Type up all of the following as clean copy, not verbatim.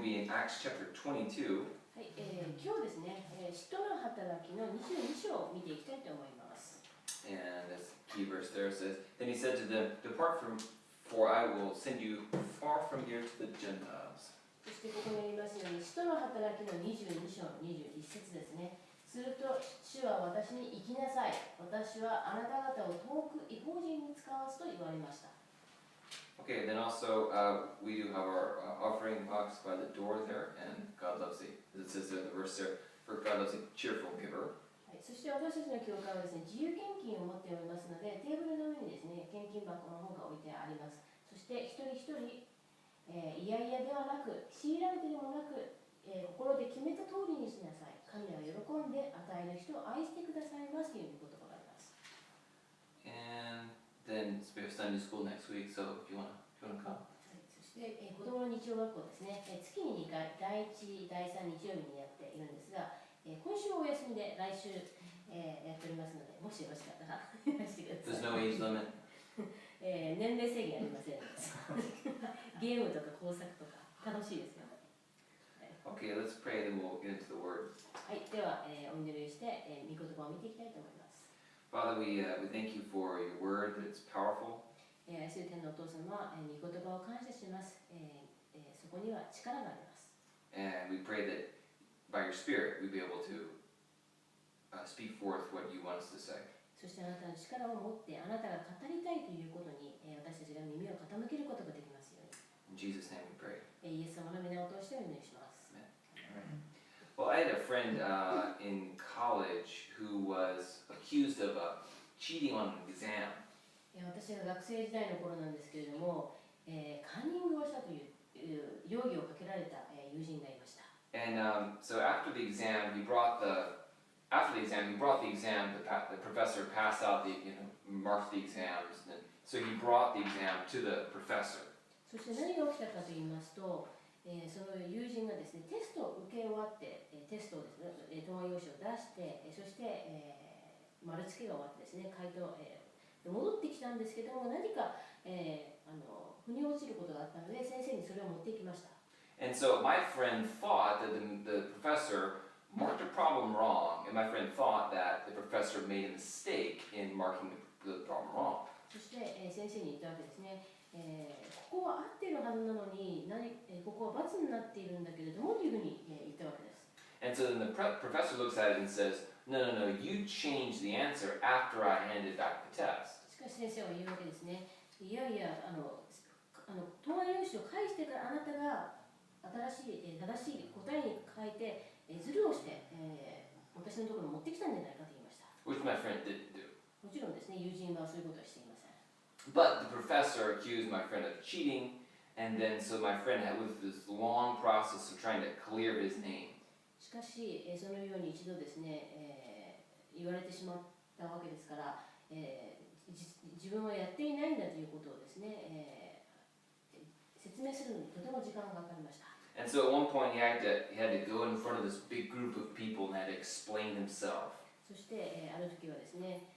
be in Acts chapter 22. はい、今日ですね、使徒の働きの22章を見ていきたいと思います。And this key verse there says, Then he said to them, Depart from, for I will send you far from here to the Gentiles. そしてここにありますように、使徒の働きの22章21節ですね。すると、主は私に行きなさい。私はあなた方を遠く異邦人に使わすと言われました。Okay, then also we do have our offering box by the door there, and God loves it. As it says there in the verse there, for God loves a cheerful giver. はい、そして私たちの教会はですね、自由献金を持っておりますので、テーブルの上にですね、献金箱の方が置いてあります。そして一人一人、いやいやではなく、強いられてでもなく、心で決めた通りにしなさい。神は喜んで与える人を愛してくださいますという言葉があります。And then we have Sunday school next week, so if you wanna come. はい、そして、子どもの日曜学校ですね、月に2回、第1、第3日曜日にやっているんですが、今週はお休みで来週、やっておりますので、もしよろしかったらいらしてください。There's no age limit. 年齢制限ありませんのでゲームとか工作とか楽しいですよ。Okay, let's pray, then we'll get into the word. はい、では、お祈りして、御言葉を見ていきたいと思います。Father, we thank you for your word, that it's powerful. 愛する天のお父様、御言葉を感謝します。そこには力があります。And we pray that by your Spirit we'll be able to speak forth what you want us to say. そしてあなたの力を持ってあなたが語りたいということに、私たちが耳を傾けることができますように。In Jesus' name we pray. イエス様の皆を通してお祈りします。Well, I had a friend in college who was accused of cheating on an exam. 私が学生時代の頃なんですけれども、カンニングをしたという容疑をかけられた友人がいました。And so after the exam, he brought the exam. The professor passed out marked the exams. And so he brought the exam to the professor. そして何が起きたかと言いますと、その友人がですね、テストを受け終わって、テストをですね、答案用紙を出して、そして、丸付けが終わってですね、回答、戻ってきたんですけども、何か、腑に落ちることがあったので、先生にそれを持っていきました。And so my friend thought that the professor marked the problem wrong, and my friend thought that the professor made a mistake in marking the problem wrong. そして、先生に言ったわけですね。ここは合っているはずなのに、ここは×になっているんだけれどもというふうに、言ったわけです。And so then the professor looks at it and says, No, you changed the answer after I handed back the test. しかし先生は言うわけですね。いやいや、答案用紙を返してからあなたが正しい答えに変えて、ズルをして、私のところに持ってきたんじゃないかと言いました。Which my friend didn't do. もちろんですね、友人はそういうことはしていません。But the professor accused my friend of cheating, and then so my friend had with this long process of trying to clear his name. しかし、そのように一度ですね、言われてしまったわけですから、自分はやっていないんだということをですね、説明するのにとても時間がかかりました。And so at one point he had to go in front of this big group of people and had to explain himself. そして、ある時はですね、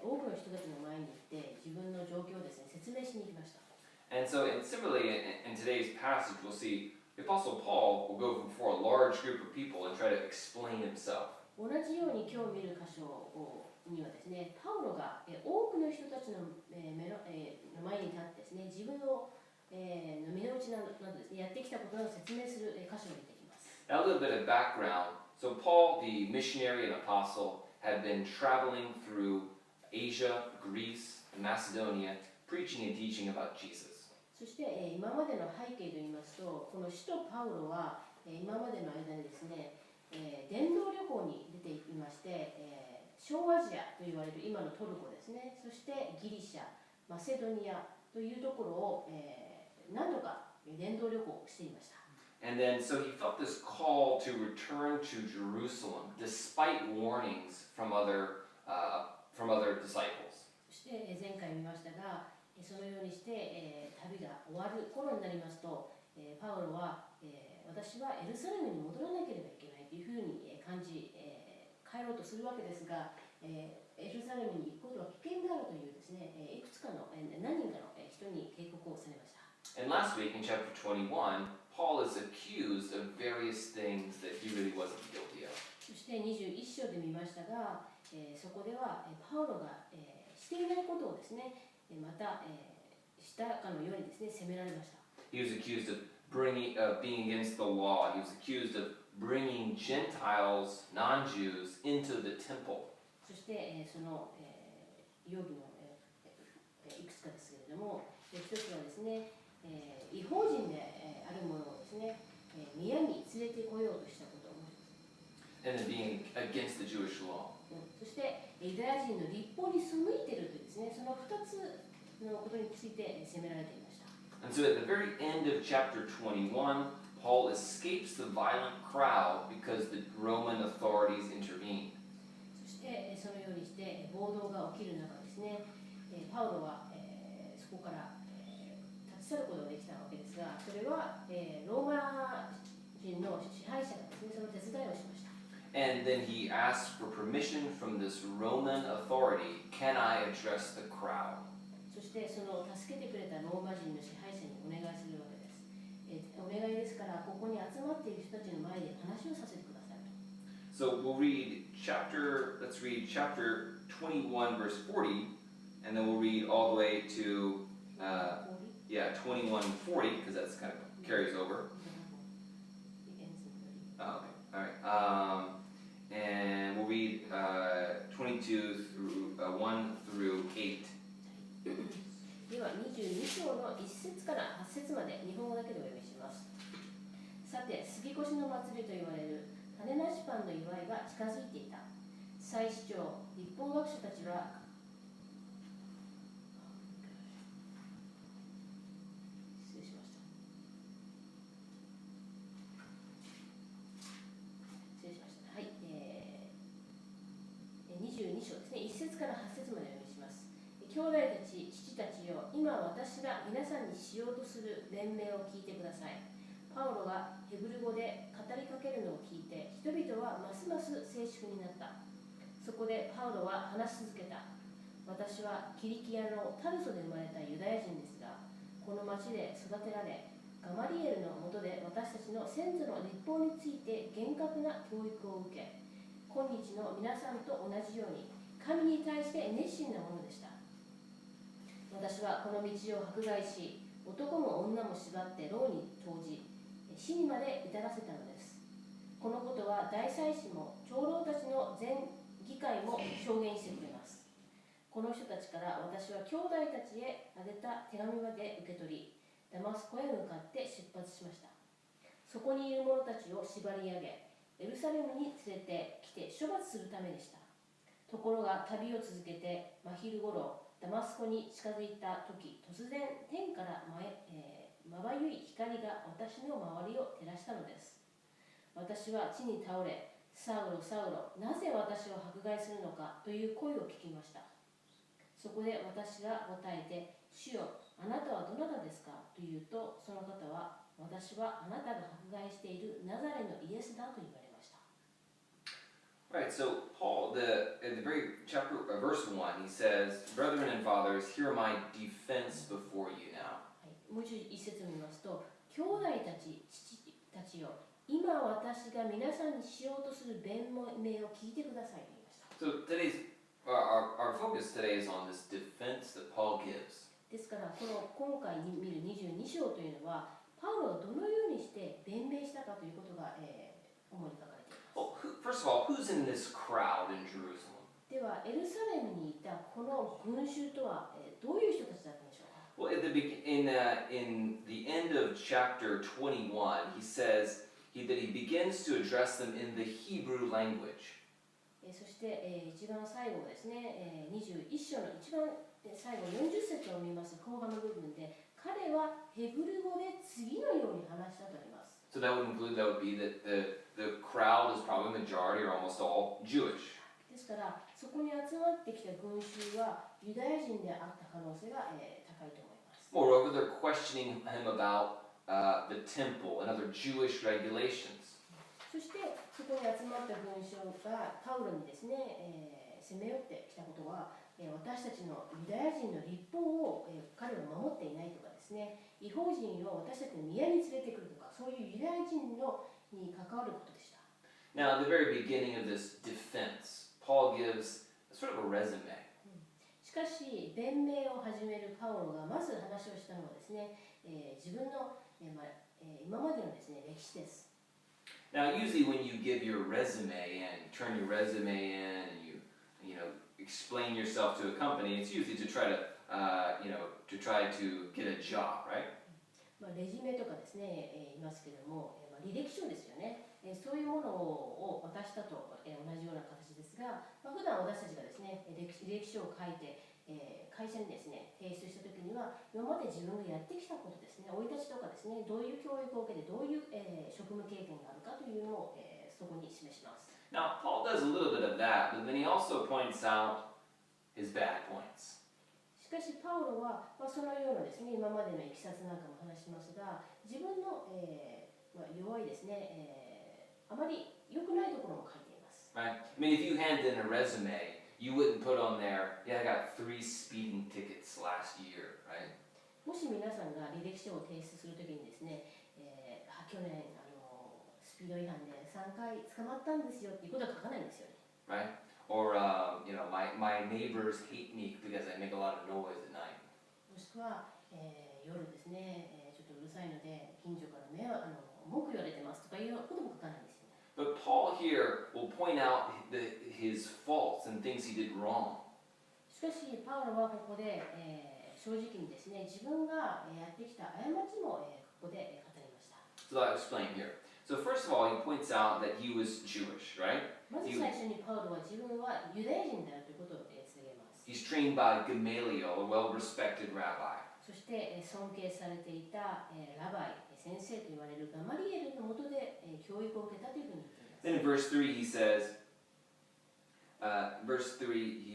多くの人たちの前に行って自分の状況をですね、説明しに行きました。And so similarly in today's passage we'll see the Apostle Paul will go before a large group of people and try to explain himself. 同じように今日見る箇所にはですね、パウロが多くの人たちの前に立ってですね、自分の身の内などですね、やってきたことを説明する箇所が出てきます。Now a little bit of background. So Paul, the missionary and apostle, had been traveling through Asia, Greece, and Macedonia, preaching and teaching about Jesus. そして今までの背景といいますと、この使徒パウロは今までの間にですね、伝道旅行に出ていまして、小アジアと言われる今のトルコですね、そしてギリシャ、マセドニアというところを、何度か伝道旅行をしていました。And then so he felt this call to return to Jerusalem despite warnings from other disciples. そして前回見ましたが、そのようにして、旅が終わる頃になりますと、パウロは、私はエルサレムに戻らなければいけないというふうに感じ、帰ろうとするわけですが、エルサレムに行くことは危険であるというですね、いくつかの何人かの人に警告をされました。And last week in chapter 21, Paul is accused of various things that he really wasn't guilty of. そして21章で見ましたが、そこではパウロが、していないことをですね、また、したかのようにですね、責められました。He was accused of being against the law. He was accused of bringing Gentiles, non-Jews, into the temple. そして、その、容疑の、いくつかですけれども、一つはですね、違法人で、あるものをですね、宮に連れてこようとしたことを思います。And then being against the Jewish law. そしてユダヤ人の立法に背いているというですね、その2つのことについて責められていました。And so at the very end of chapter 21, Paul escapes the violent crowd because the Roman authorities intervened. そしてそのようにして暴動が起きる中ですね、パウロはそこから立ち去ることができたわけですが、それはローマ人の支配者がですね、その手伝いをしました。And then he asks for permission from this Roman authority, can I address the crowd? そしてその助けてくれたローマ人の支配者にお願いするわけです。お願いですから、ここに集まっている人たちの前で話をさせてくださいと。So let's read chapter 21 verse 40, and then we'll read all the way to 21:40, because that's kind of carries over. Oh, okay, all right. And we'll read 22 through 1 through 8. では22章の1節から8節まで日本語だけでお読みします。さて、杉越の祭りと言われる種なしパンの祝いが近づいていた。祭司長、立法学者たちは22章ですね、1節から8節までお読みします。兄弟たち、父たちよ、今私が皆さんにしようとする弁明を聞いてください。パウロがヘブル語で語りかけるのを聞いて、人々はますます静粛になった。そこでパウロは話し続けた。私はキリキアのタルソで生まれたユダヤ人ですが、この町で育てられ、ガマリエルの下で私たちの先祖の立法について厳格な教育を受け、今日の皆さんと同じように神に対して熱心なものでした。私はこの道を迫害し、男も女も縛って牢に投じ、死にまで至らせたのです。このことは大祭司も長老たちの全議会も証言してくれます。この人たちから私は兄弟たちへ宛てた手紙まで受け取り、ダマスコへ向かって出発しました。そこにいる者たちを縛り上げ、エルサレムに連れてきて処罰するためでした。ところが旅を続けて真昼ごろ、ダマスコに近づいた時、突然天からまばゆい光が私の周りを照らしたのです。私は地に倒れ、サウロ、サウロ、なぜ私を迫害するのかという声を聞きました。そこで私が答えて、主よ、あなたはどなたですかと言うと、その方は、私はあなたが迫害しているナザレのイエスだと言われました。Right, so Paul, in the very verse 1, he says, Brethren and fathers, hear my defense before you now. もう一節を見ますと、兄弟たち、父たちよ、今私が皆さんにしようとする弁明を聞いてくださいと言いました。So our focus today is on this defense that Paul gives. ですから、今回見る22章というのは、パウロがどのようにして弁明したかということが、主に書かれています。Well, first of all, who's in this crowd in Jerusalem? では、エルサレムにいたこの群衆とは、どういう人たちだったんでしょうか。Well, in the end of chapter 21, he says that he begins to address them in the Hebrew language. そして、一番最後ですね、21章の一番最後40節を見ます後半の部分で、彼はヘブル語で次のように話したとあります。So that would be that the crowd is probably majority or almost all Jewish. ですから、そこに集まってきた群衆はユダヤ人であった可能性が、高いと思います。Moreover, they're questioning him about the temple and other Jewish regulations. そしてそこに集まった群衆がパウロにですね、攻め寄ってきたことは、私たちのユダヤ人の立法を、彼は守っていないとかですね、異邦人を私たちの宮に連れてくるとか、そういうユダヤ人のに関わることでした。Now, at the very beginning of this defense, Paul gives sort of a resume. しかし、弁明を始めるパウロがまず話をしたのはですね、自分の、今までのですね、歴史です。Now, usually when you give your resume and turn your resume in and you know, explain yourself to a company, it's usually to try to, to try to get a job, right? レジュメとかですね、言いますけれども、履歴書ですよね。そういうものを渡したと、同じような形ですが、普段私たちがですね、履歴書を書いて、会社にですね、提出したときには、今まで自分がやってきたことですね、生い立ちとかですね、どういう教育を受けて、どういう、職務経験があるかというのを、そこに示します。Now, Paul does a little bit of that, but then he also points out his bad points. しかし、パウロは、そのようなですね、今までのいきさつなんかも話しますが、自分の、弱いですね、あまり良くないところも書いています。Right? I mean, if you hand in a resume, you wouldn't put on there, yeah, I got 3 speeding tickets last year, right? もし皆さんが履歴書を提出するときにですね、去年スピード違反で3回捕まったんですよっていうことは書かないんですよね。Right? Or, my neighbors hate me because I make a lot of noise at night. もしくは、夜ですね、ちょっとうるさいので近所から文句言われてますとかいうことも書かないんですよね。But Paul here will point out his faults and things he did wrong. しかし、パウロはここで、正直にですね、自分がやってきた過ちも、ここで語りました。So I'll explain here. So first of all, he points out that he was Jewish, right? まず最初にパウロは自分はユダヤ人であるということを告げます。He's trained by Gamaliel, a well-respected rabbi. そして尊敬されていたラバイ、先生と言われるガマリエルの下で教育を受けたというふうに言っています。Then in verse 3 he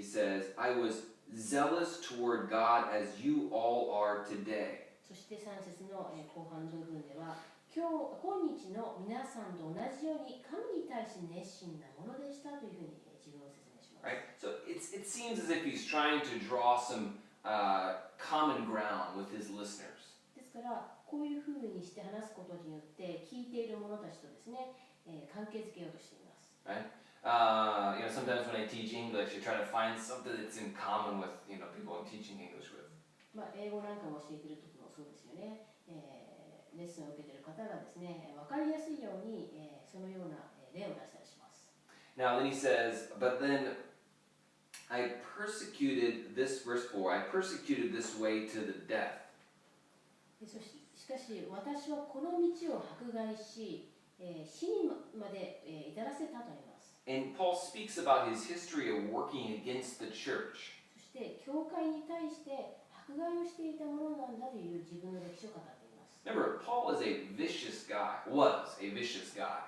says, I was zealous toward God as you all are today. そして3節の後半の部分では、今日の皆さんと同じように神に対し熱心なものでしたというふうに自分を説明します。Right? So it seems as if he's trying to draw some common ground with his listeners. ですから、こういうふうにして話すことによって聞いている者たちとですね、関係づけようとしています。Right? Sometimes when I teach English, I try to find something that's in common with, people I'm teaching English with. 英語なんかを教えている時もそうですよね。レッスンを受けている方がですね、分かりやすいように、そのような例を出したりします。Now then he says, but then I persecuted this, verse 4, I persecuted this way to the death. しかし私はこの道を迫害し、死にまで至らせたとあります。And Paul speaks about his history of working against the church. そして教会に対して迫害をしていたものなんだという自分の歴史を語っています。Remember, Paul is a vicious guy, was a vicious guy.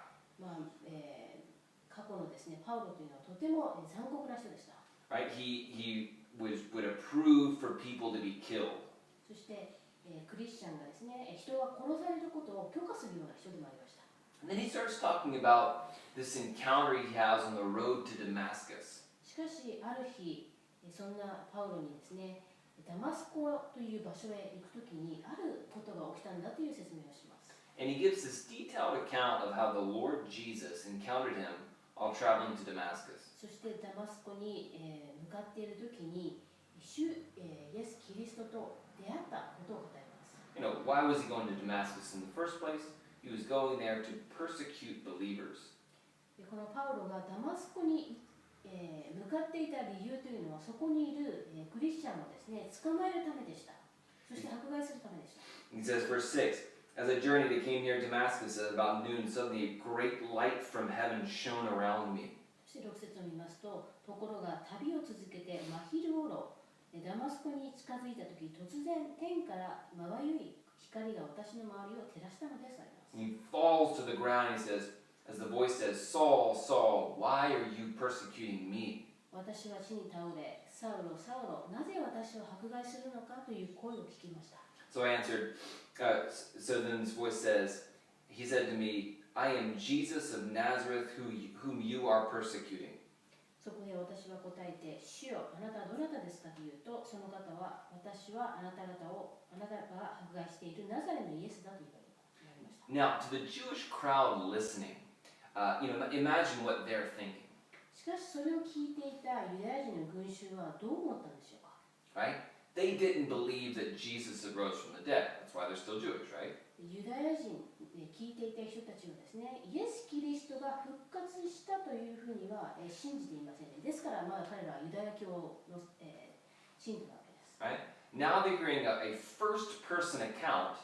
過去のですね、パウロというのはとても残酷な人でした。Right? He would approve for people to be killed. そして、クリスチャンがですね、人が殺されることを許可するような人でもありました。And then he starts talking about this encounter he has on the road to Damascus. しかし、ある日、そんなパウロにですね、ダマスコという場所へ行くときにあることが起きたんだという説明をします。And he gives this detailed account of how the Lord Jesus encountered him while traveling to Damascus. そしてダマスコに、向かっているときに、主、イエス・キリストと出会ったことを語ります。Why was he going to Damascus in the first place? He was going there to persecute believers. このパウロがダマスコに向かっていた理由というのは、そこにいるクリスチャンをですね、捕まえるためでした。そして迫害するためでした。He says, verse 6, as I journeyed, I came near Damascus at about noon. Suddenly a great light from heaven shone around me. そして6節を見ますと、ところが旅を続けて真昼頃、ダマスコに近づいたとき、突然天からまばゆい光が私の周りを照らしたのです。 He falls to the ground and he says, as the voice says, Saul, Saul, why are you persecuting me? 私は地に倒れ、サウロ、サウロ、なぜ私を迫害するのかという声を聞きました。 So I answered, so then this voice says, he said to me, I am Jesus of Nazareth whom you are persecuting. そこで私は答えて、主よ、あなたはどなたですかというと、その方は、私はあなたが迫害しているナザレのイエスだと言われました。Now, to the Jewish crowd listening, imagine what they're thinking. しかしそれを聞いていたユダヤ人の群衆はどう思ったんでしょうか。 Right? They didn't believe that Jesus arose from the dead. That's why they're still Jewish, right? ユダヤ人で聞いていた人たちはですね、イエス・キリストが復活したというふうには信じていませんね。ですからまだ彼らはユダヤ教の信徒なわけです。Right? Now they're hearing a first-person account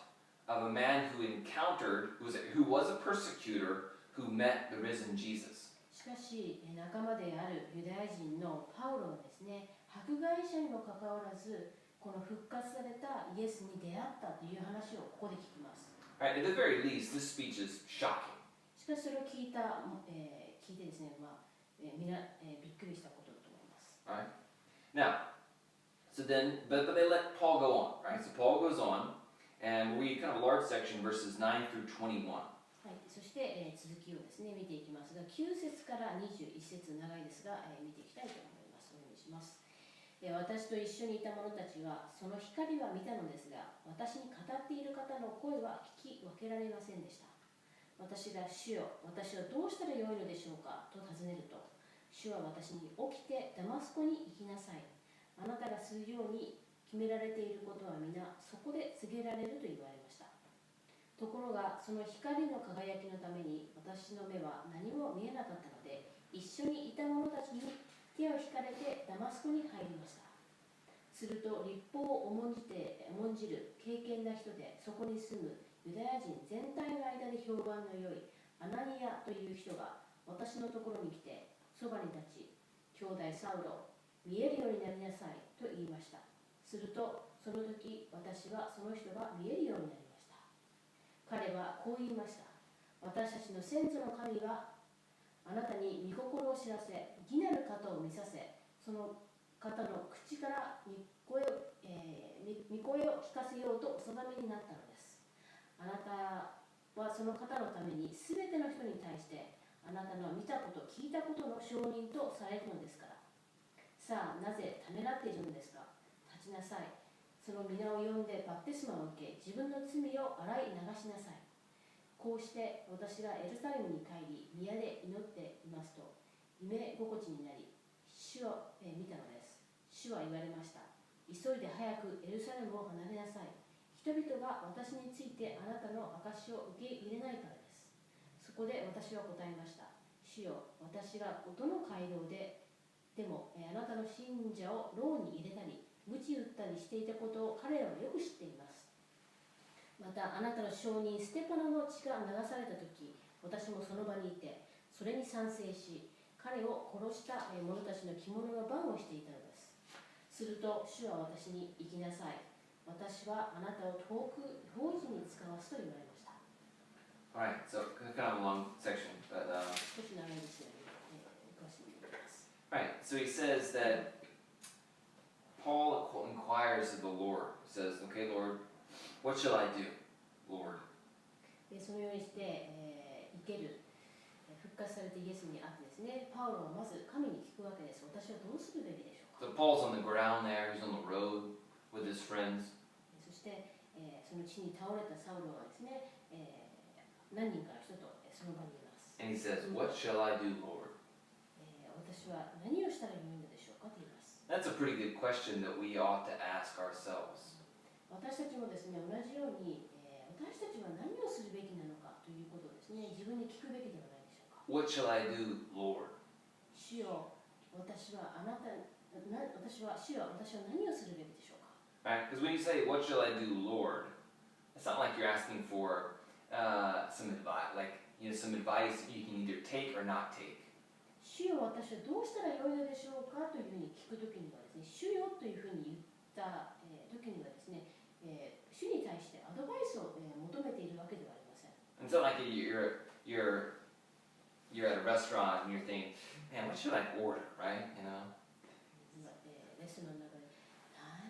of a man who was a persecutor who met the risen Jesus. しかし仲間であるユダヤ人のパウロはですね、迫害者にもかかわらずこの復活されたイエスに出会ったという話をここで聞きます。Right? At the very least, this speech is shocking. しかしそれを聞いてですね、みんなびっくりしたことだと思います。Right? Now, but they let Paul go on, right? So Paul goes on, and we read kind of a large section, verses 9 through 21. はい、そして、続きをですね見ていきますが、9節から21節長いですが、見ていきたいと思います。お願いします。私と一緒にいた者たちはその光は見たのですが、私に語っている方の声は聞き分けられませんでした。私が主よ、私はどうしたらよいのでしょうかと尋ねると、主は私に起きてダマスコに行きなさい。あなたがするように決められていることは皆そこで告げられると言われました。ところがその光の輝きのために私の目は何も見えなかったので、一緒にいた者たちに手を引かれてダマスコに入りました。すると律法を重んじる敬虔な人で、そこに住むユダヤ人全体の間で評判の良いアナニアという人が私のところに来て、そばに立ち、兄弟サウロ、見えるようになりなさいと言いました。するとその時、私はその人が見えるようになりました。彼はこう言いました。私たちの先祖の神はあなたに御心を知らせ、義なる方を見させ、その方の口から御声を聞かせようとお定めになったのです。あなたはその方のためにすべての人に対してあなたの見たこと聞いたことの証人とされるのですから。さあ、なぜためらっているのですか。立ちなさい。その皆を呼んでバプテスマを受け、自分の罪を洗い流しなさい。こうして私がエルサレムに帰り、宮で祈っていますと、夢心地になり、主を見たのです。主は言われました。急いで早くエルサレムを離れなさい。人々が私についてあなたの証を受け入れないからです。そこで私は答えました。主よ、私がどの街道でもあなたの信者を牢に入れたり、鞭打ったりしていたことを彼らはよく知っています。またあなたの証人ステパノの血が流されたとき、私もその場にいて、それに賛成し、彼を殺した者たちの着物の番をしていたのです。すると主は私に行きなさい。私はあなたを遠く法事に使わすと言われました。Alright, so kind of a long section, but 少し長いですよね。詳しく見ていきます。right. So he says that Paul inquires of the Lord. He says, "Okay, Lord, what shall I do, Lord?" そのようにして、生ける復活されてイエスにあってですね、パウロはまず神に聞くわけです。私はどうするべきでしょうか。So Paul's on the ground there. He's on the road with his friends. そして、その地に倒れたサウロはですね、何人かの人とその場にいます。And he says, "What shall I do, Lord?" 私は何をしたらよいのでしょうかと言います。That's a pretty good question that we ought to ask ourselves. 私たちもですね、同じように、私たちは何をするべきなのかということをですね、自分に聞くべきではないでしょうか。What shall I do, Lord? 主よ、私は何をするべきでしょうか。Right? Because when you say, "What shall I do, Lord?" it's not like you're asking for some advice, some advice you can either take or not take. 主よ、私はどうしたらよいのでしょうかというふうに聞くときにはですね、主よというふうに言った時にはですね、主に対してアドバイスを求めているわけではありません。And so like you're at a restaurant and you're thinking, "Man, what should I order?" Right? レストランの中で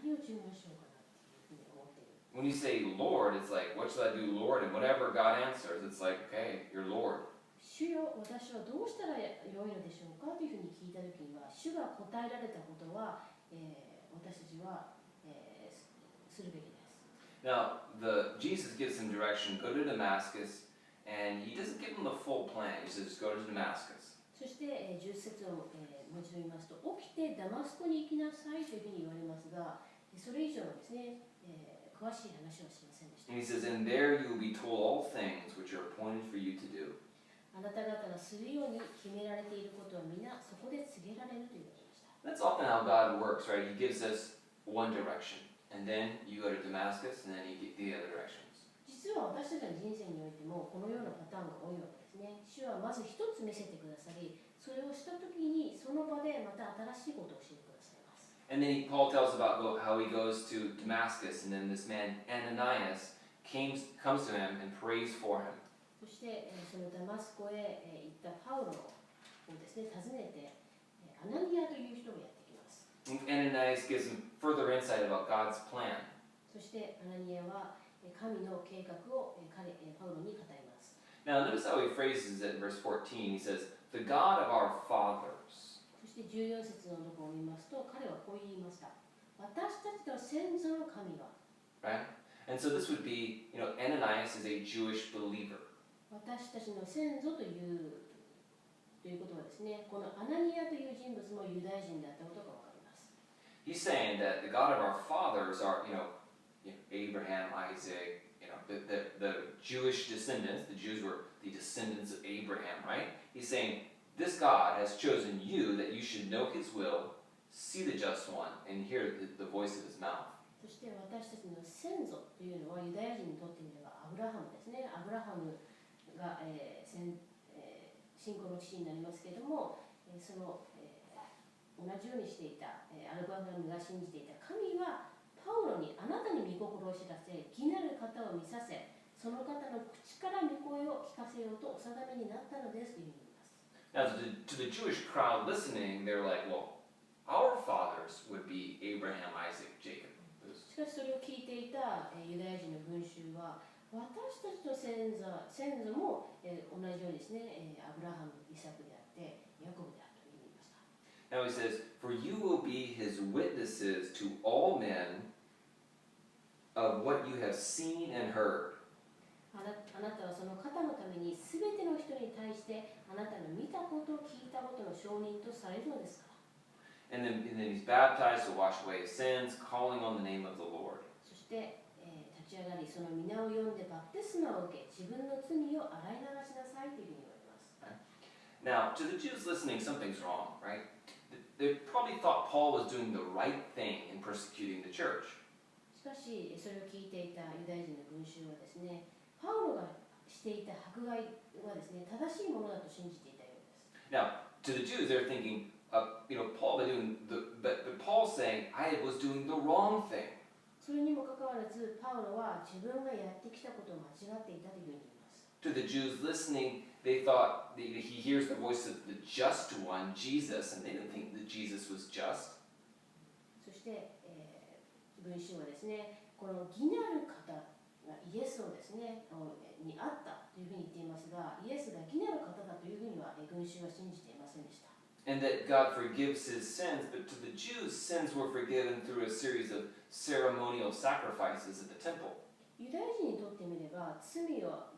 何を注文しようかなっていうふうに思っている。When you say Lord, it's like, "What should I do, Lord?" And whatever God answers, it's like, "Okay, you're Lord." 主よ、私私はどうしたら良いのでしょうかというふうに聞いたときには、主が答えられたことは、私たちは、するべきです。Now, Jesus gives him direction, go to Damascus, and he doesn't give him the full plan. He says, go to Damascus. そして、10節を、もう一度言いますと、起きてダマスコに行きなさいというふうに言われますが、それ以上のですね、詳しい話はしませんでした。And he says, and there you will be told all things which are appointed for you to do. あなた方がするように決められていることは皆そこで告げられると言われました。That's often how God works, right? He gives us one direction, and then you go to Damascus, and then you get the other directions. 実は私たちの人生においてもこのようなパターンが多いわけですね。主はまず一つ見せてくださり、それをしたときにその場でまた新しいことを教えてくださいます。And then Paul tells about how he goes to Damascus, and then this man Ananias comes to him and prays for him. そして、そのダマスコへ行ったパウロをですね、訪ねて、アナニアという人がやってきます。And Ananias gives him further insight about God's plan. そしてアナニアは神の計画をパウロに語ります。Now notice how he phrases it in verse 14. He says, "The God of our fathers." そして14節のところを見ますと、彼はこう言いました。私たちの先祖の神は。Right? And so this would be, Ananias is a Jewish believer. 私たちの先祖ということはですね、このアナニアという人物もユダヤ人だったことがわかります。He's saying that the God of our fathers are, Abraham, Isaac, the Jewish descendants. The Jews were the descendants of Abraham, right? He's saying this God has chosen you that you should know His will, see the just one, and hear the voice of His mouth. そして私たちの先祖というのはユダヤ人にとってみればアブラハムですね。アブラハムが、信仰の父になりますけれども、その、同じようにしていた、アブラハムが信じていた神はパウロにあなたに御心を知らせ、義なる方を見させ、その方の口から御声を聞かせようとお定めになったのですというふうに言います。Now, to the Jewish crowd listening, they're like, well, our fathers would be Abraham, Isaac, Jacob. しかしそれを聞いていたユダヤ人の群衆は、私たちの先祖も同じようにですね、アブラハム、イサクであって、ヤコブであるというふうに言いました。Now he says, for you will be his witnesses to all men of what you have seen and heard. あなたはその方のために全ての人に対してあなたの見たこと、聞いたことの証人とされるのですから。And then he's baptized to wash away his sins, calling on the name of the Lord. そして、立ち上がり、その皆を呼んでバプテスマを受け、自分の罪を洗い流しなさいというふうに言われます。Now, to the Jews listening, something's wrong, right? They probably thought Paul was doing the right thing in persecuting the church. しかし、それを聞いていたユダヤ人の群衆はですね、パウロがしていた迫害はですね、正しいものだと信じていたようです。Now, to the Jews, they're thinking, Paul doing but Paul's saying, I was doing the wrong thing. それにもかかわらず、パウロは自分がやってきたことを間違っていたというふうに言います。To the Jews listening, they thought he hears the voice of the just one, Jesus, and they didn't think that Jesus was just. そして、群衆はですね、この義なる方がイエスをですね、にあったというふうに言っていますが、イエスが義なる方だというふうには群衆は信じていませんでした。And that God forgives his sins, but to the Jews, sins were forgiven through a series of ceremonial sacrifices at the temple. ユダヤ人にとってみれば、罪を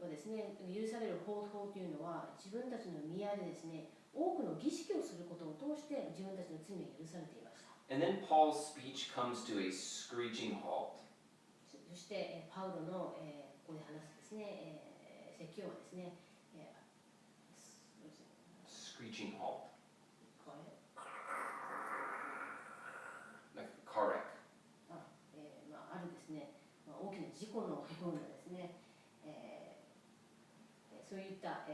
ですね、許される方法というのは、自分たちの宮でですね、多くの儀式をすることを通して自分たちの罪が許されていました。And then Paul's speech comes to a screeching halt. そして、パウロの、ここで話すですね、説教はですね、Screeching halt. Like a car wreck. あるですね、大きな事故のようなですね、そういった、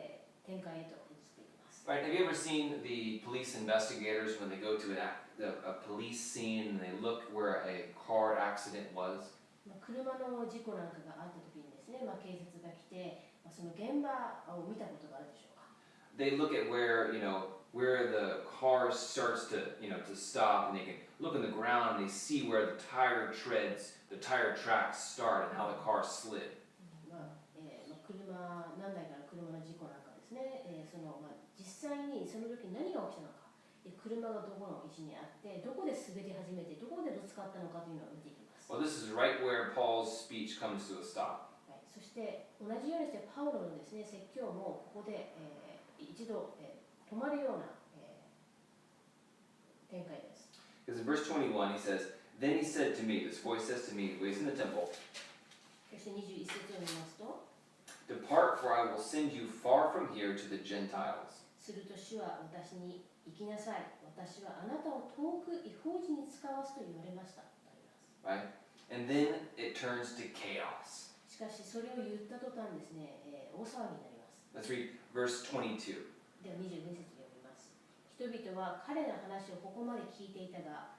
展開へと移っていきます。Right? Have you ever seen the police investigators when they go to a police scene and they look where a car accident was? 車の事故なんかがあった時にですね、警察が来て、その現場を見たことがあるでしょうか。They look at where the car starts to stop, and they can look on the ground and they see where the tire tracks start and how the car slid. 何台かの車の事故なんかですね、実際にその時何が起きたのか、車がどこの位置にあって、どこで滑り始めて、どこでぶつかったのかというのを見ていきます。Well, this is right where Paul's speech comes to a stop. はい、そして同じようにしてパウロのですね、説教もここで、一度、止まるような、展開です。Because in verse 21 he says, Then he said to me, this voice says to me, who is in the temple, そして21節を見ますと、Depart, for I will send you far from here to the Gentiles. すると主は私に行きなさい。私はあなたを遠く異邦人に使わすと言われました。とあります。Right? And then it turns to chaos. しかしそれを言った途端ですね、大騒ぎになります。Let's read verse 22. では22節読みます。人々は彼の話をここまで聞いていたが、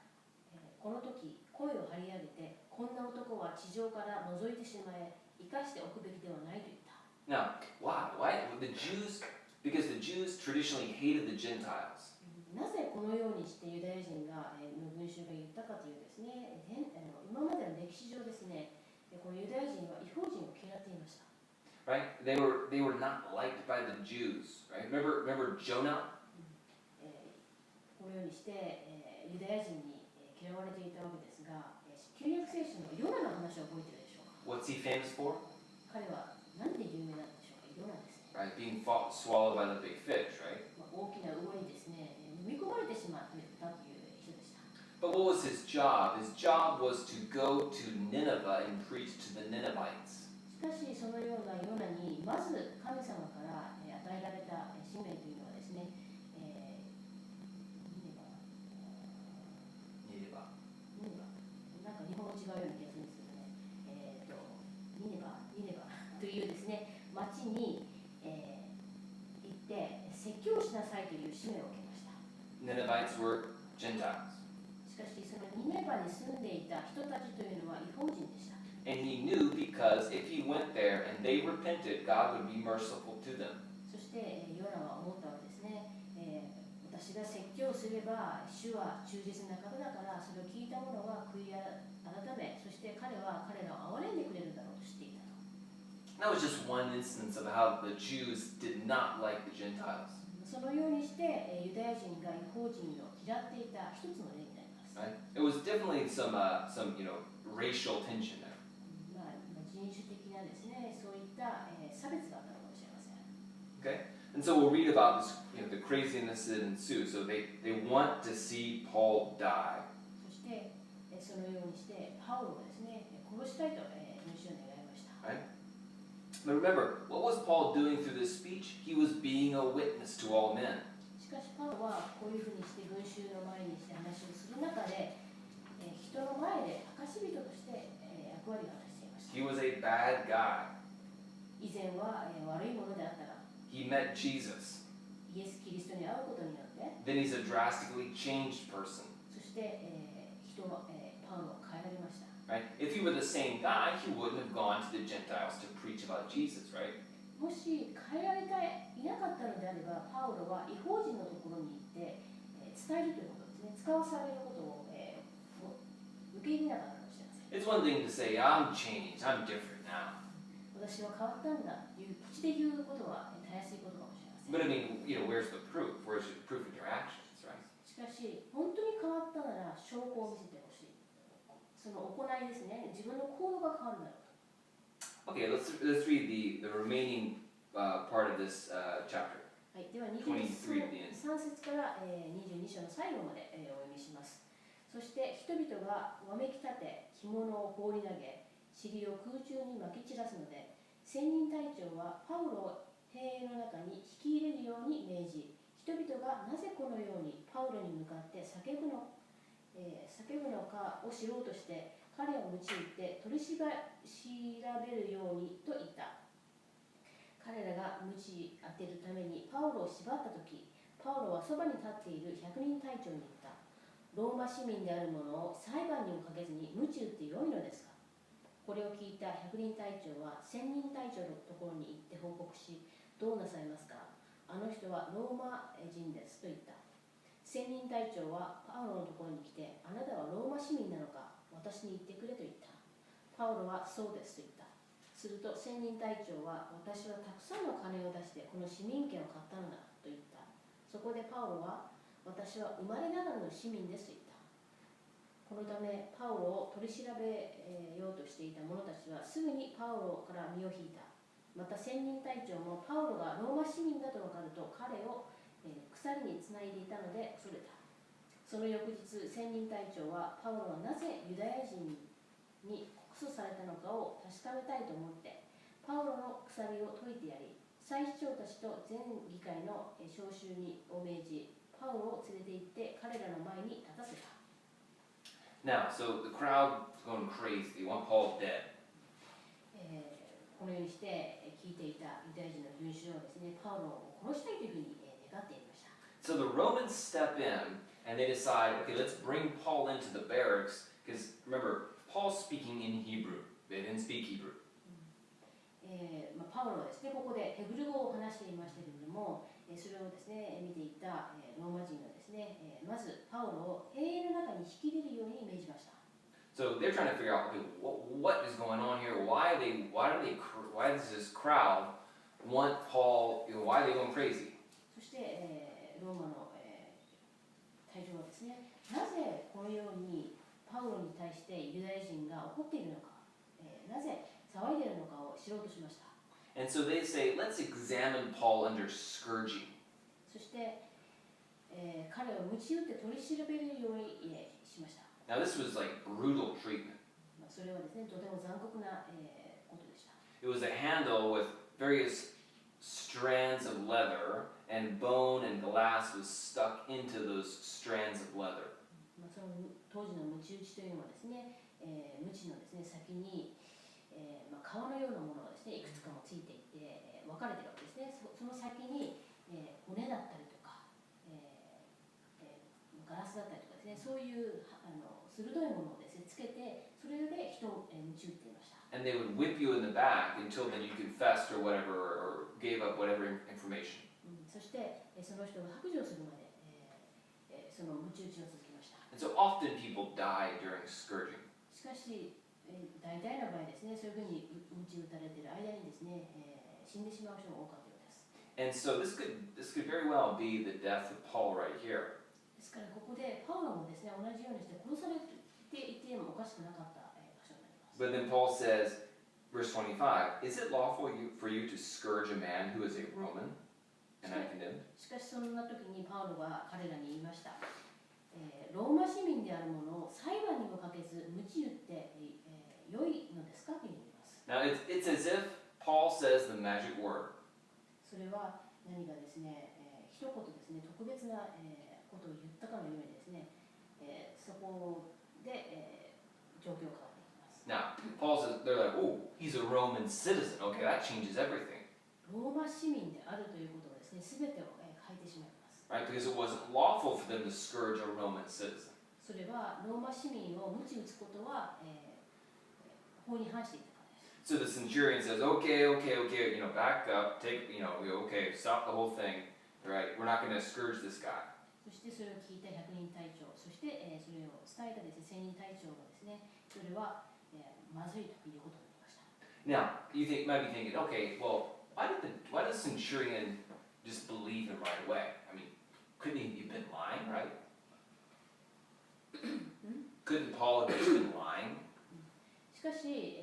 この時声を張り上げて、こんな男は地上から覗いてしまえ、生かしておくべきではないと言った。Now, why? Because the Jews traditionally hated the Gentiles. なぜこのようにしてユダヤ人が、の群衆が言ったかというですね、今までの歴史上ですね、このユダヤ人は異邦人を嫌っていました。Right? They were not liked by the Jews. Right? Remember Jonah? このようにして、ユダヤ人に嫌われていたわけですが、旧約聖書のヨナの話を覚えているでしょうか。 What's he famous for? 彼は何で有名なんでしょうか。ヨナですね。Right? Being swallowed by the big fish, right? 大きな魚にですね、飲み込まれてしまったという人でした。But what was his job? His job was to go to Nineveh and preach to the Ninevites. しかしそのようなヨナにまず神様から与えられた使命というのはですね、なんか日本語違うような気がするんですけどね、ニネバというですね、町に、行って説教しなさいという使命を受けました。 Ninevites were Gentiles. しかしそのニネバに住んでいた人たちというのは異邦人でした。 And he knew because if he went there and they repented, God would be merciful to them. そしてヨナは思ったわけですね、私が説教すれば主は忠実な方だから、それを聞いた者は悔い改め、そして彼は彼らを憐れんでくれるだろうと知っていたと。 That was just one instance of how the Jews did not like the Gentiles. そのようにしてユダヤ人が異邦人を嫌っていた一つの例になります。 Right? It was definitely some racial tension there. 人種的なですね、そういった、差別があったのかもしれません。 Okay? And so we'll read about this, the craziness that ensues. So they want to see Paul die. そしてそのようにしてパウロをですね、殺したいと群衆は願いました。 Right? But remember, what was Paul doing through this speech? He was being a witness to all men. しかしパウロはこういうふうにして群衆の前にして話をする中で、人の前で証人として役割を果たしていました。 He was a bad guy. 以前は悪いものであったが、 He met Jesus. イエス・キリストに会うことによって、 Then he's a drastically changed person. そして、パウロは変えられました。 Right? If he were the same guy, he wouldn't have gone to the Gentiles to preach about Jesus, right? もし変えられていなかったのであれば、パウロは異邦人のところに行って、伝えるということですね、使わされることを、受け入れなかったかもしれません。 It's one thing to say, I'm changed, I'm different now. 私は変わったんだという口で言うことはたやすいことかもしれません。 But I mean, where's the proof? Where's the proof in your actions, right? しかし、本当に変わったなら証拠を見せてほしい。その行いですね、自分の行動が変わるんだろうと。 Okay, let's read the remaining part of this chapter. はい、では23 at the end. 23節から22章の最後までお読みします。そして人々がわめき立て、着物を放り投げ、尻を空中にまき散らすので、千人隊長はパウロを兵営の中に引き入れるように命じ、人々がなぜこのようにパウロに向かって叫ぶのかを知ろうとして、彼を用いて取り調べるようにと言った。彼らが鞭当てるためにパウロを縛ったとき、パウロはそばに立っている百人隊長に言った。ローマ市民である者を裁判にもかけずに鞭打ってよいのですか。これを聞いた百人隊長は千人隊長のところに行って報告し、どうなさいますか。あの人はローマ人ですと言った。千人隊長はパウロのところに来て、あなたはローマ市民なのか、私に言ってくれと言った。パウロはそうですと言った。すると千人隊長は、私はたくさんの金を出してこの市民権を買ったのだと言った。そこでパウロは、私は生まれながらの市民ですと言った。このためパウロを取り調べようとしていた者たちはすぐにパウロから身を引いた。また千人隊長もパウロがローマ市民だと分かると彼を鎖につないでいたので恐れた。その翌日、千人隊長はパウロはなぜユダヤ人に告訴されたのかを確かめたいと思ってパウロの鎖を解いてやり、祭司長たちと全議会の召集を命じ、パウロを連れて行って彼らの前に立たせた。Now, so the crowd is going crazy. They want Paul dead. このようにして聞いていたユダヤ人の群衆はですね、パウロを殺したいというふうに願っていました。So the Romans step in and they decide, okay, let's bring Paul into the barracks because remember, Paul's speaking in Hebrew. They didn't speak Hebrew. パウロはですね、ここでヘブル語を話していましたけれども、それをですね、見ていたローマ人がですね、まずパウロを兵営の中に引き入れるように命じました。So they're trying to figure out, okay, what is going on here? Why does this crowd want Paul? Why are they going crazy? そして、ローマの、隊長はですね、なぜこのようにパウロに対してユダヤ人が怒っているのか、なぜ騒いでいるのかを知ろうとしました。And so they say, let's examine Paul under scourging. そして、彼を鞭打って取り調べるようにしました。Now this was like brutal treatment. それはですね、とても残酷な、ことでした。It was a handle with various strands of leather, and bone and glass was stuck into those strands of leather. その当時の鞭打ちというのはですね、鞭のですね先に、皮のようなものがですねいくつかもついていて、分かれているわけですね。その先に、骨だったりとか、ガラスだったりとかですね、そういう鋭いものをですねつけて、それで人を鞭打っていました。And they would whip you in the back until then you confessed or whatever, or gave up whatever information. そしてその人が白状するまで、その鞭打ちを続けました。And so often people die during scourging. しかし、大体の場合ですね、そういうふうに鞭打たれている間にですね、死んでしまう人が多かったようです。And so this could very well be the death of Paul right here. ですからここでパウロもですね、同じようにして殺されていてもおかしくなかった場所になります。But then Paul says, verse 25, is it lawful for you to scourge a man who is a Roman and uncondemned? しかしそんな時にパウロは彼らに言いました。ローマ市民である者を裁判にもかけず鞭打って良いのですかと言います。Now it's as if Paul says the magic word. それは何かですね、一言ですね、特別な、ことを言ったかのようにですね、そこで、状況が変わっていきます。Now, Paul says, they're like, oh, he's a Roman citizen. Okay, that changes everything. ローマ市民であるということをですね、すべてを、変えてしまいます。Right? Because it wasn't lawful for them to scourge a Roman citizen. それはローマ市民を鞭打つことは、法に反していたからです。So the centurion says, okay, back up, okay, stop the whole thing. Right? We're not going to scourge this guy. そしてそれを聞いた百人隊長、そして、それを伝えたですね、千人隊長がですね、それは、まずいということになりました。Now, might be thinking, okay, well, why does centurion just believe him right away? I mean, couldn't he have been lying, right? Couldn't Paul have just been lying? しかし、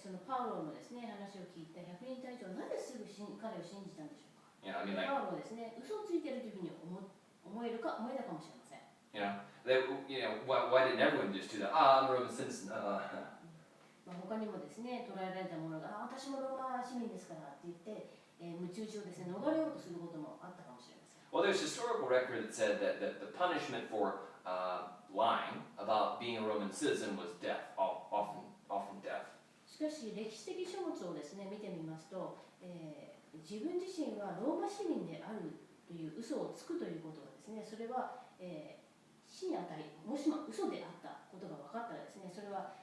そのパウロのですね、話を聞いた百人隊長はなぜすぐ彼を信じたんでしょうか。Yeah, I mean, like, パウロはですね、嘘をついているというふうに思えたかもしれません。why didn't everyone just do that? I'm a Roman citizen. 他にもですね、捕らえられた者が、私もローマ市民ですからって言って、鞭打ちをですね、逃れようとすることもあったかもしれません。Well, there's historical record that said that the punishment for lying about being a Roman citizen was death, often death. しかし歴史的書物をですね見てみますと、自分自身はローマ市民であるという嘘をつくということはですね、それは、死に値、もしも嘘であったことが分かったらですね、それは、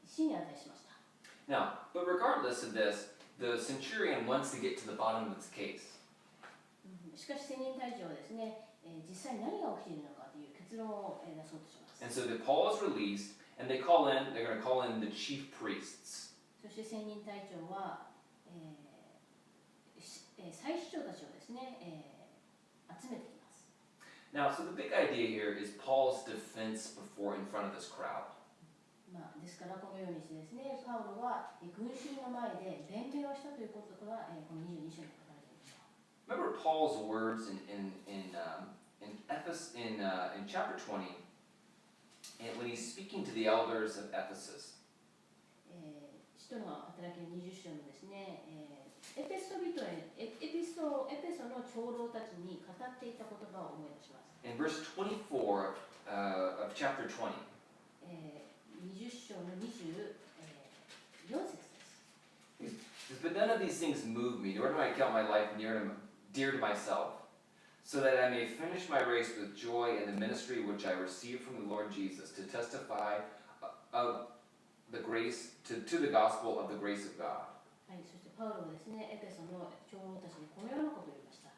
死に値しました。Now, but regardless of this, the centurion wants to get to the bottom of this case. しかし千人隊長はですね、実際に何が起きているのかという結論を出そうとします。And so Paul is released, and they're going to call in the chief priests. そして千人隊長は、祭司長たちをですね、集めてきます。Now, so the big idea here is Paul's defense before in front of this crowd. ですからこのようにしてですね、パウロは群衆の前で弁明をしたということが、この22章に書かれています。Remember Paul's words in chapter 20, and when he's speaking to the elders of Ephesus. 使徒の働きの20章のですね、エペソの長老たちに語っていた言葉を思い出します。In verse 24 of chapter 20, 20章の24節です。But none of these things move me, nor do I count my life dear to myself, so that I may finish my race with joy in the ministry which I received from the Lord Jesus, to testify of the grace to the gospel of the grace of God. はい、そしてパウロはですね、エペソの長老たちにこのようなことを言いました。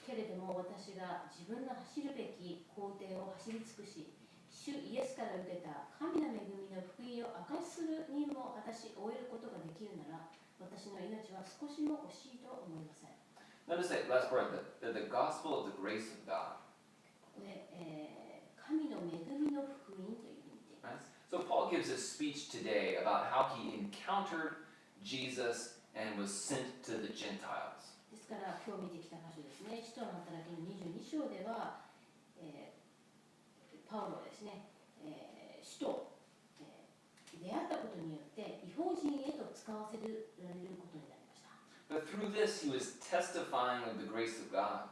けれども私が自分の走るべき行程を走り尽くし、主イエスから受けた神の恵みの福音を証しする任務を私終えることができるなら、私の命は少しも惜しいと思いません。Notice that last part, the gospel of the grace of God. これ、神の恵みの福音という意味で言います。So Paul gives a speech today about how he encountered Jesus and was sent to the Gentiles. ですから今日見てきた箇所ですね、使徒の働きの22章では、パウロはですね、使徒、出会ったことによって異邦人へと使わせられることになりました。But through this, he was testifying of the grace of God.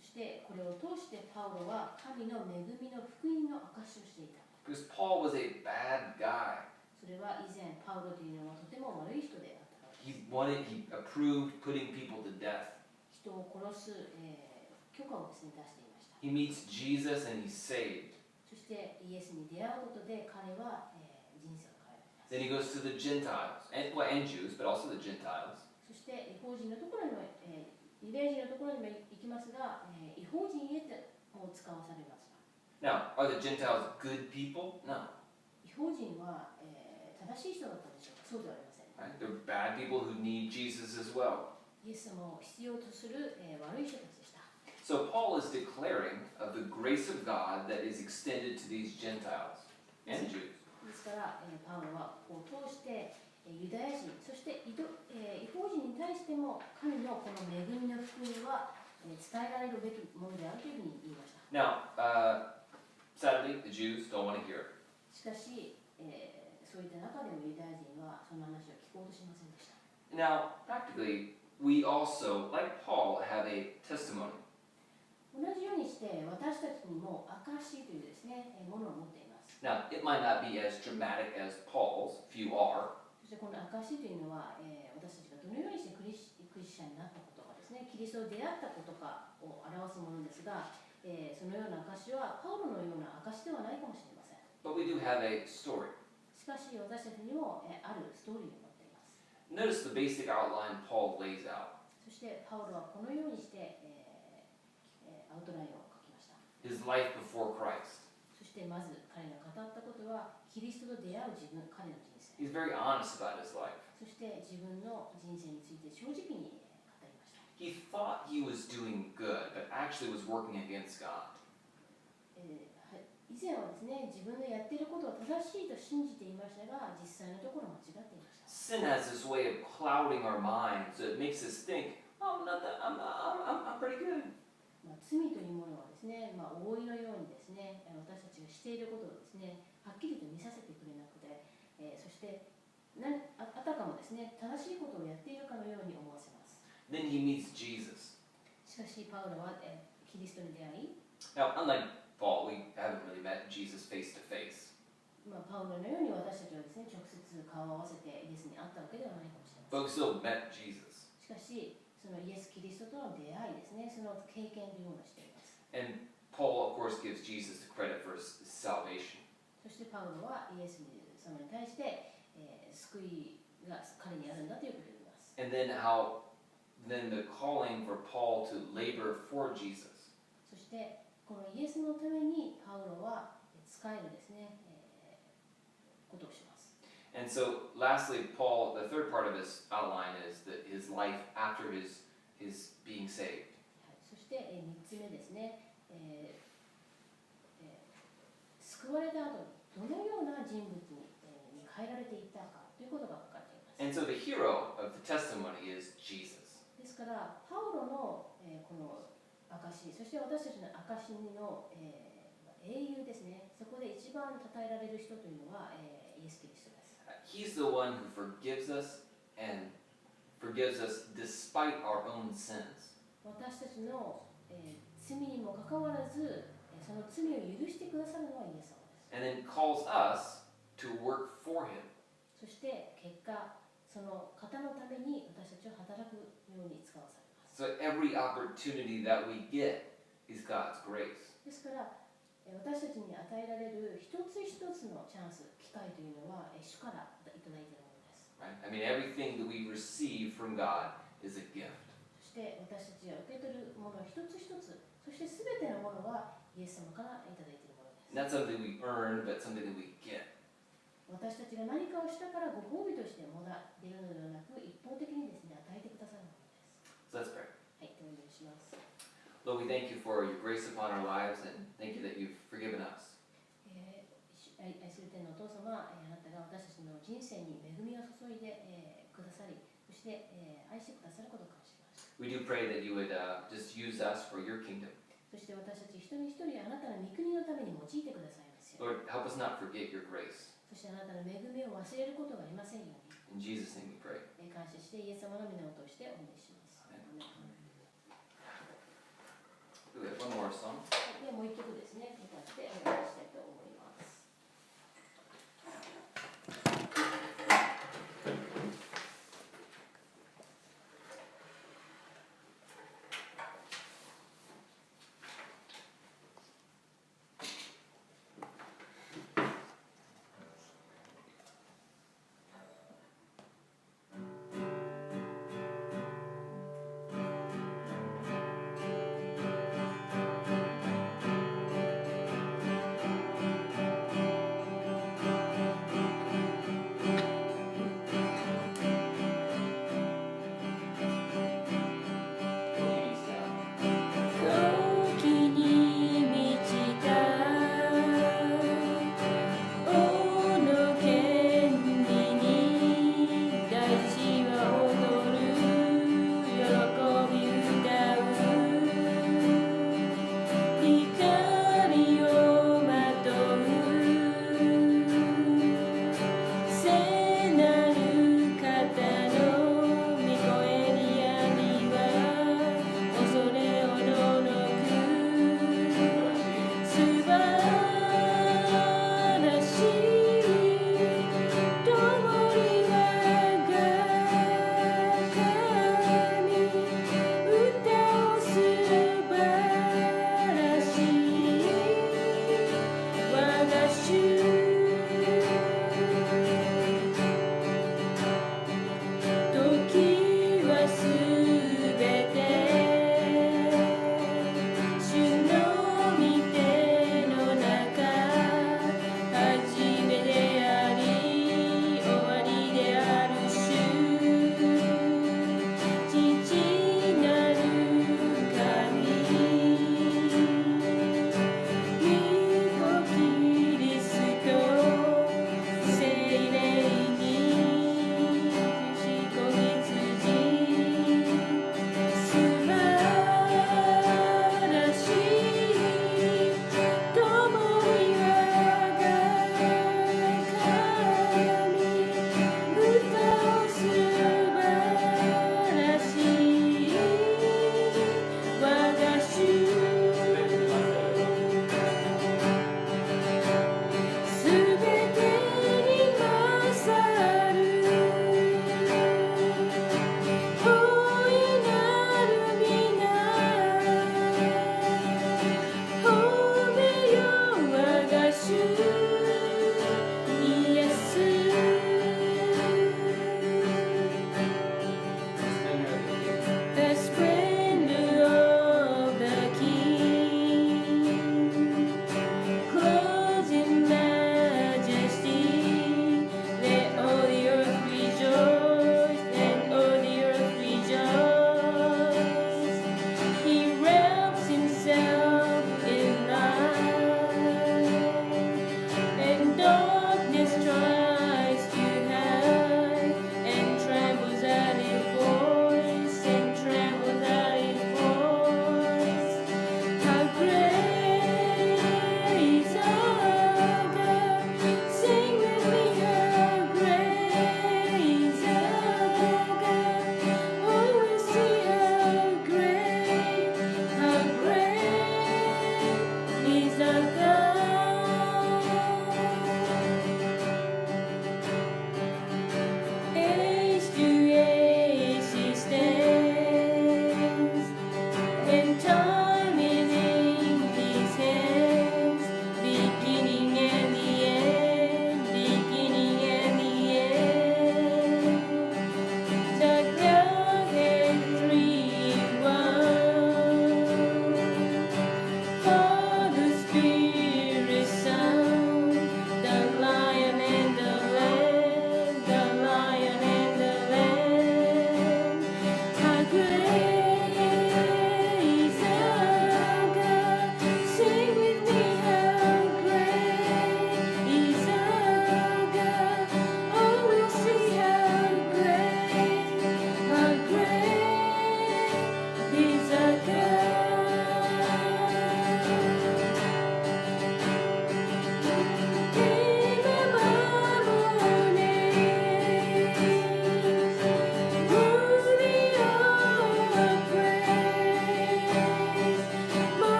そしてこれを通してパウロは神の恵みの福音の証しをしていた。Because Paul was a bad guy. それは以前パウロというのはとても悪い人であったからです。He approved putting people to death. 人を殺す、許可をですね、出していました。He meets Jesus and he's saved. そしてイエスに出会うことで彼は、人生を変えられます。 Then he goes to the Gentiles, and Jews, but also the Gentiles. そして異邦人のところにも、ユダヤ人のところにも行きますが、異邦人へとも使わされます。Now, are the Gentiles good people? No. 異邦人は、正しい人だったでしょうか。そうではありません。Right? They're bad people who need Jesus as well. イエス様を必要とする、悪い人たちでした。So Paul is declaring of the grace of God that is extended to these Gentiles and Jews. ですから、パウロはここを通して、ユダヤ人、そして異邦人に対しても神のこの恵みの福音は、伝えられるべきものであるというふうに言いました。Now, sadly, the Jews don't want to hear it. しかし、そういった中でもユダヤ人はその話を聞こうとしませんでした。Now, practically, we also, like Paul, have a testimony. 同じようにして私たちにも証というですね、ものを持っています。Now, it might not be as dramatic as Paul's, few are. そしてこの証というのは、私たちがどのようにしてクリスチャンになったことかですね、キリストと出会ったことかを表すものですが、そのような証はパウロのような証ではないかもしれません。But we do have a story. しかし私たちにも、あるストーリーを持っています。Notice the basic outline Paul lays out. そしてパウロはこのようにして、アウトラインを書きました。His life before Christ. そしてまず彼が語ったことはキリストと出会う自分、彼の人生。He's very honest about his life. そして自分の人生について正直に語りました。He thought he was doing good, but actually was working against God. 以前はですね、自分のやっていることを正しいと信じていましたが、実際のところ間違っていました。Sin has this way of clouding our minds, so it makes us think, oh, I'm pretty good. 罪というものはですね、覆いのようにですね、私たちがしていることをですね、はっきりと見させてくれなくて、そしてあたかもですね、正しいことをやっているかのように思わせます。Then he meets Jesus. しかしパウロは、キリストに出会い、Now, unlike Paul, we haven't really met Jesus face to face. パウロのように私たちはですね、直接顔を合わせてイエスに会ったわけではないかもしれません。But we still met Jesus. しかし、そのイエス・キリストとの出会いですね、その経験というものをしています。And Paul, of course, gives Jesus the credit for his salvation. そしてパウロはイエス様に対して、救いが彼にあるんだということを言います。And then the calling for Paul to labor for Jesus. そしてこのイエスのためにパウロは使えるですね、ことをします。And so, lastly, Paul, the third part of his outline is that his life after his being saved. そして、3つ目ですね、救われた後にどのような人物に、変えられていったかということが書かれています。And so the hero of the testimony is Jesus. ですから、パウロの、この証、そして私たちの証の、英雄ですね、そこで一番称えられる人というのは、イエス・キリストです。He's the one who forgives us and forgives us despite our own sins. 私たちの、罪にもかかわらず、その罪を許してくださるのはイエス様です。And then calls us to work for him. そして結果、その方のために私たちを働くように使わされます。So every opportunity that we get is God's grace. ですから、私たちに与えられる一つ一つのチャンス、機会というのは主からいただいているものです。Right? I mean, everything that we receive from God is a gift. そして私たちが受け取るもの一つ一つ、そしてすべてのものはイエス様からいただいているものです。Not something we earn, but something that we get. 私たちが何かをしたからご褒美としてもらえるのではなく、一方的にですね、与えてくださるものです。So let's pray. はい、お願いします。Lord, we thank you for your grace upon our lives, and thank you that you've forgiven us. 愛する天のお父様、あなたが私たちの人生に恵みを注いで、くださり、そして、愛してくださることを感謝します。We do pray that you would just use us for your kingdom. そして私たち一人一人あなたの御国のために用いてくださいますよ。Lord, help us not forget your grace. そしてあなたの恵みを忘れることがありませんように。In Jesus' name we pray. 感謝してイエス様の皆を通してお願いします。We have one more song. でもう一曲ですね、歌ってお願いしたいと思います。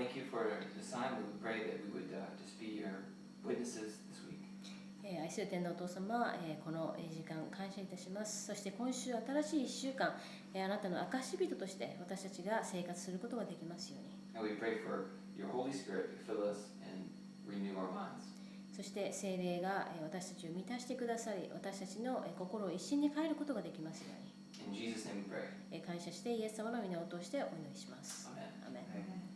thank you for this time. We would pray that we would just be your witnesses this week. 愛する天のお父様、この時間感謝いたします。そして今週新しい1週間、あなたの証人として私たちが生活することができますように。And we pray for your Holy Spirit to fill us and renew our minds. そして聖霊が私たちを満たしてくださり、私たちの心を一心に変えることができますように。In Jesus' name we pray. 感謝してイエス様の皆を通してお祈りします。Amen. アメン。